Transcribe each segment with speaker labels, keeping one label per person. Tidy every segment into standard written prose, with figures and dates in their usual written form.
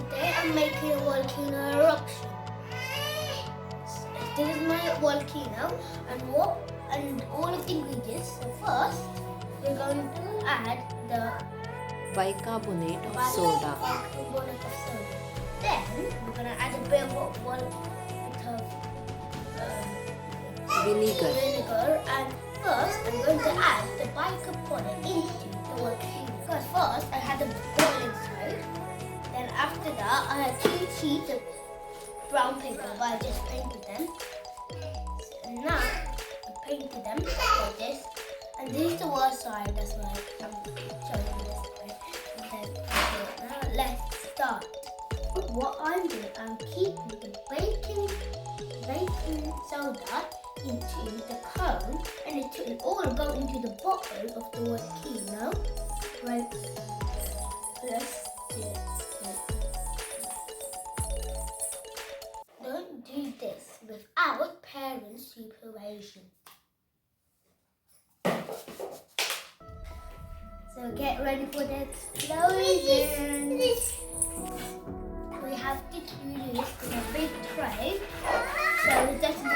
Speaker 1: Today I'm making a volcano eruption. This is my volcano and all of the ingredients. So first we're going to add the
Speaker 2: bicarbonate of soda.
Speaker 1: bicarbonate of soda. Then we're going to add a bit of vinegar, and first I'm going to add the bicarbonate into the volcano. Because first I had the boil inside. Then after that I had 2 sheets of brown paper, but I just painted them. And now I painted them like this. And this is the worst side, that's why I'm showing you this way. And then now let's start. What I'm doing, I'm keeping the baking soda into the cone, and it will all go into the bottle of the volcano. Right, let's do it. Don't do this without parent supervision. So get ready for the explosion. We have to do this in a big tray. So it doesn't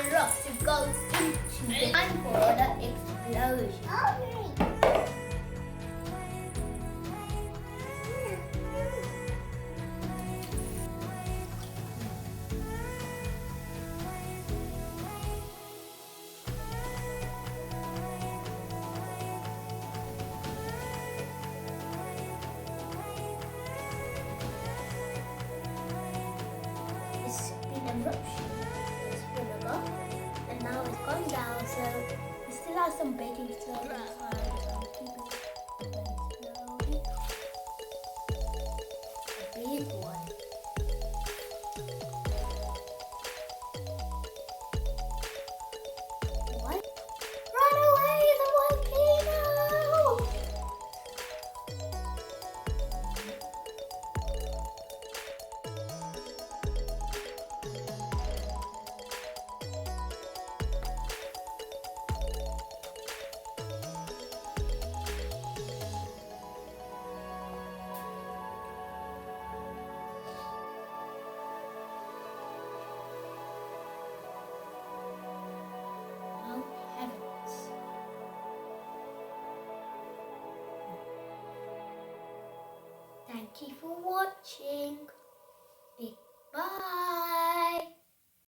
Speaker 1: erupt, it goes into the time for the explosion. It's been eruption. It's vinegar, and now it's gone down. So we still have some baking soda inside. So I'm keeping it very slowly. A big one. What? Run away, the volcano! Oh heavens. Thank you for watching. Bye.